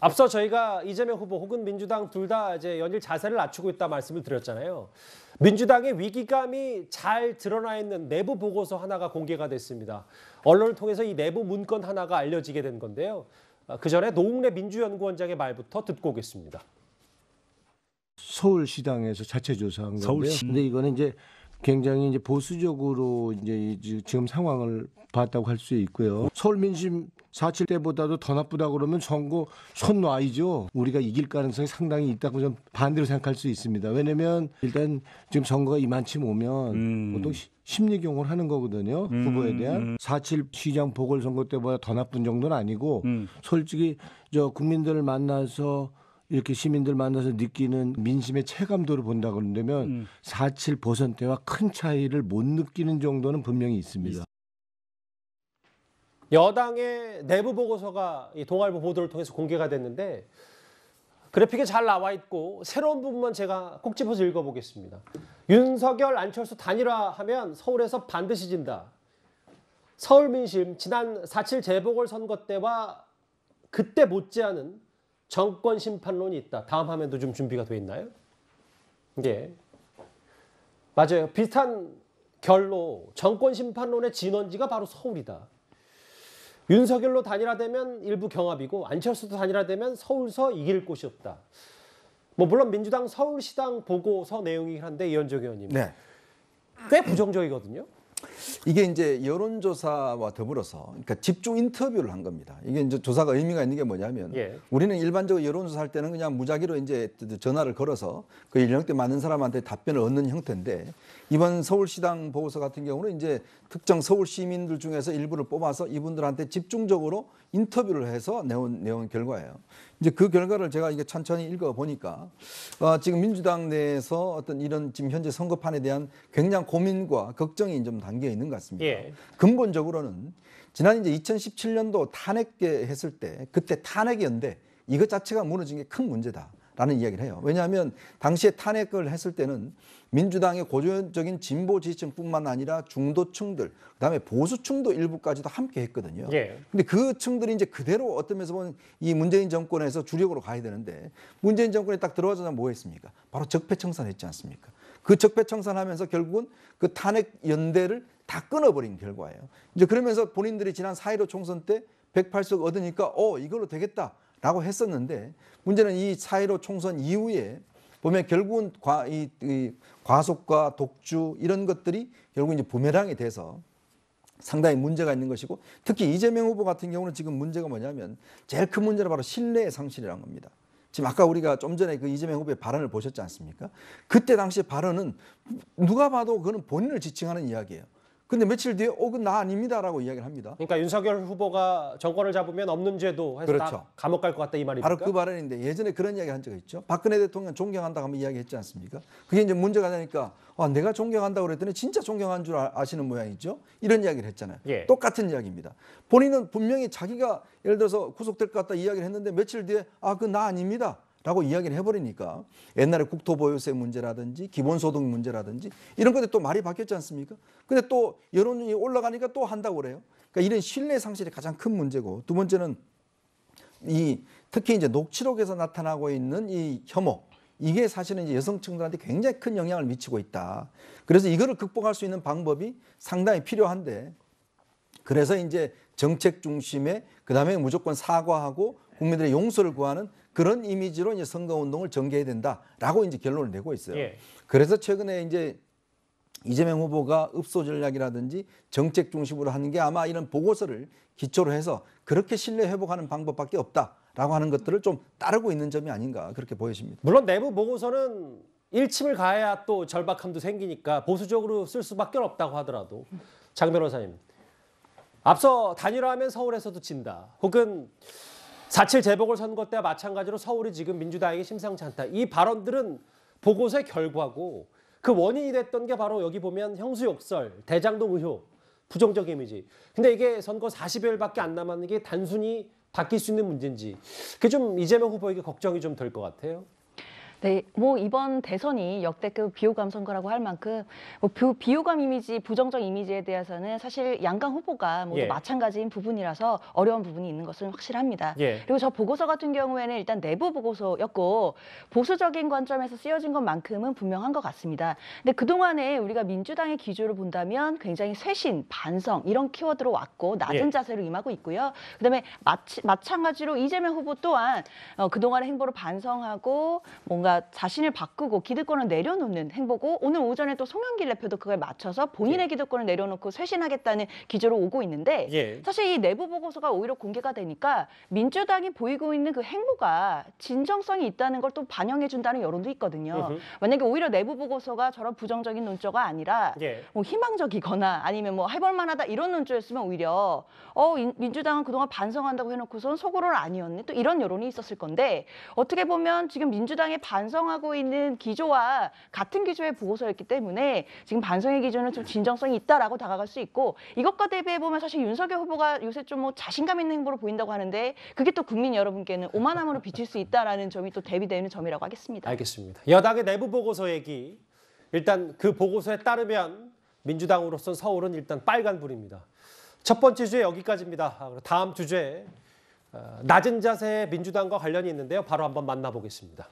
앞서 저희가 이재명 후보 혹은 민주당 둘 다 이제 연일 자세를 낮추고 있다 말씀을 드렸잖아요. 민주당의 위기감이 잘 드러나 있는 내부 보고서 하나가 공개가 됐습니다. 언론을 통해서 이 내부 문건 하나가 알려지게 된 건데요. 그 전에 노웅래 민주연구원장의 말부터 듣고 오겠습니다. 서울시당에서 자체 조사한 건데요. 근데 이거는 이제 굉장히 이제 보수적으로 이제 지금 상황을 봤다고 할 수 있고요. 서울 민심 4.7 때보다도 더 나쁘다 그러면 선거 손 놔이죠. 우리가 이길 가능성이 상당히 있다고 좀 반대로 생각할 수 있습니다. 왜냐면 일단 지금 선거가 이만치 오면 보통 심리 경호를 하는 거거든요. 후보에 대한 4.7 시장 보궐선거 때보다 더 나쁜 정도는 아니고 솔직히 저 국민들을 만나서 이렇게 시민들 만나서 느끼는 민심의 체감도를 본다 그런다면 4.7%와 큰 차이를 못 느끼는 정도는 분명히 있습니다. 여당의 내부 보고서가 이 동아일보 보도를 통해서 공개가 됐는데 그래픽에 잘 나와 있고 새로운 부분만 제가 꼭 집어서 읽어보겠습니다. 윤석열, 안철수 단일화하면 서울에서 반드시 진다. 서울 민심 지난 4.7 재보궐선거 때와 그때 못지않은 정권 심판론이 있다. 다음 화면도 좀 준비가 돼 있나요? 예, 맞아요. 비슷한 결로 정권 심판론의 진원지가 바로 서울이다. 윤석열로 단일화되면 일부 경합이고 안철수도 단일화되면 서울서 이길 곳이 없다. 뭐 물론 민주당 서울시당 보고서 내용이긴 한데 이현정 의원님, 네. 꽤 부정적이거든요. 이게 이제 여론조사와 더불어서 그러니까 집중 인터뷰를 한 겁니다. 이게 이제 조사가 의미가 있는 게 뭐냐면 우리는 일반적으로 여론조사 할 때는 그냥 무작위로 이제 전화를 걸어서 그 연령대 많은 사람한테 답변을 얻는 형태인데 이번 서울시당 보고서 같은 경우는 이제 특정 서울 시민들 중에서 일부를 뽑아서 이분들한테 집중적으로 인터뷰를 해서 내온 결과예요. 이제 그 결과를 제가 이게 천천히 읽어 보니까 지금 민주당 내에서 어떤 이런 지금 현재 선거판에 대한 굉장한 고민과 걱정이 좀 담겨 있는 것 같습니다. 근본적으로는 지난 이제 2017년도 탄핵했을 때 그때 탄핵이었는데 이것 자체가 무너진 게 큰 문제다라는 이야기를 해요. 왜냐하면 당시에 탄핵을 했을 때는 민주당의 고전적인 진보 지지층뿐만 아니라 중도층들, 그다음에 보수층도 일부까지도 함께 했거든요. 근데 그 층들이 이제 그대로 어떤 면에서 보면 이 문재인 정권에서 주력으로 가야 되는데 문재인 정권에 딱 들어가자마자 뭐 했습니까? 바로 적폐청산했지 않습니까? 그 적폐청산하면서 결국은 그 탄핵 연대를 다 끊어버린 결과예요. 이제 그러면서 본인들이 지난 4.15 총선 때 108석 얻으니까 이걸로 되겠다라고 했었는데 문제는 이 4.15 총선 이후에 보면 결국은 과속과 독주 이런 것들이 결국 이제 부메랑이 돼서 상당히 문제가 있는 것이고 특히 이재명 후보 같은 경우는 지금 문제가 뭐냐면 제일 큰 문제는 바로 신뢰의 상실이라는 겁니다. 지금 아까 우리가 좀 전에 그 이재명 후보의 발언을 보셨지 않습니까? 그때 당시 발언은 누가 봐도 그거는 본인을 지칭하는 이야기예요. 근데 며칠 뒤에 그건 나 아닙니다라고 이야기를 합니다. 그러니까 윤석열 후보가 정권을 잡으면 없는 죄도 해서 다 감옥 갈 것 같다 이 말입니까? 바로 그 발언인데 예전에 그런 이야기 한 적이 있죠. 박근혜 대통령 존경한다고 한번 이야기했지 않습니까? 그게 이제 문제가 되니까 내가 존경한다고 그랬더니 진짜 존경한 줄 아시는 모양이죠. 이런 이야기를 했잖아요. 똑같은 이야기입니다. 본인은 분명히 자기가 예를 들어서 구속될 것 같다 이야기를 했는데 며칠 뒤에 그건 나 아닙니다. 라고 이야기를 해버리니까 옛날에 국토보유세 문제라든지 기본소득 문제라든지 이런 것들 또 말이 바뀌었지 않습니까? 근데 또 여론이 올라가니까 또 한다고 그래요. 그러니까 이런 신뢰 상실이 가장 큰 문제고 두 번째는 특히 이제 녹취록에서 나타나고 있는 이 혐오 이게 사실은 이제 여성층들한테 굉장히 큰 영향을 미치고 있다. 그래서 이거를 극복할 수 있는 방법이 상당히 필요한데 그래서 이제 정책 중심에 그다음에 무조건 사과하고 국민들의 용서를 구하는 그런 이미지로 이제 선거운동을 전개해야 된다라고 이제 결론을 내고 있어요. 그래서 최근에 이제 이재명 후보가 읍소 전략이라든지 정책 중심으로 하는 게 아마 이런 보고서를 기초로 해서 그렇게 신뢰 회복하는 방법밖에 없다라고 하는 것들을 좀 따르고 있는 점이 아닌가 그렇게 보여집니다. 물론 내부 보고서는 일침을 가해야 또 절박함도 생기니까 보수적으로 쓸 수밖에 없다고 하더라도 장 변호사님, 앞서 단일화하면 서울에서도 진다. 혹은 4.7 재보궐선거 때와 마찬가지로 서울이 지금 민주당에게 심상치 않다. 이 발언들은 보고서의 결과고 그 원인이 됐던 게 바로 여기 보면 형수욕설, 대장동 의혹, 부정적 이미지. 근데 이게 선거 40여일밖에 안 남았는 게 단순히 바뀔 수 있는 문제인지 그게 좀 이재명 후보에게 걱정이 좀 될 것 같아요. 네, 뭐 이번 대선이 역대급 비호감 선거라고 할 만큼 뭐 비호감 이미지, 부정적 이미지에 대해서는 사실 양강 후보가 모두 예. 마찬가지인 부분이라서 어려운 부분이 있는 것은 확실합니다. 예. 그리고 저 보고서 같은 경우에는 일단 내부 보고서였고 보수적인 관점에서 쓰여진 것만큼은 분명한 것 같습니다. 근데 그동안에 우리가 민주당의 기조를 본다면 굉장히 쇄신, 반성 이런 키워드로 왔고 낮은 예. 자세로 임하고 있고요. 그다음에 마찬가지로 이재명 후보 또한 그동안의 행보를 반성하고 뭔가 자신을 바꾸고 기득권을 내려놓는 행보고 오늘 오전에 또 송영길 대표도 그걸 맞춰서 본인의 기득권을 내려놓고 쇄신하겠다는 기조로 오고 있는데 사실 이 내부 보고서가 오히려 공개가 되니까 민주당이 보이고 있는 그 행보가 진정성이 있다는 걸 또 반영해준다는 여론도 있거든요. 만약에 오히려 내부 보고서가 저런 부정적인 논조가 아니라 뭐 희망적이거나 아니면 뭐 해볼만하다 이런 논조였으면 오히려 민주당은 그동안 반성한다고 해놓고선 속으로는 아니었네 또 이런 여론이 있었을 건데 어떻게 보면 지금 민주당의 반성하고 있는 기조와 같은 기조의 보고서였기 때문에 지금 반성의 기조는 좀 진정성이 있다라고 다가갈 수 있고 이것과 대비해 보면 사실 윤석열 후보가 요새 좀 뭐 자신감 있는 행보를 보인다고 하는데 그게 또 국민 여러분께는 오만함으로 비칠 수 있다라는 점이 또 대비되는 점이라고 하겠습니다. 알겠습니다. 여당의 내부 보고서 얘기 일단 그 보고서에 따르면 민주당으로서는 서울은 일단 빨간불입니다. 첫 번째 주제 여기까지입니다. 다음 주제 낮은 자세의 민주당과 관련이 있는데요. 바로 한번 만나보겠습니다.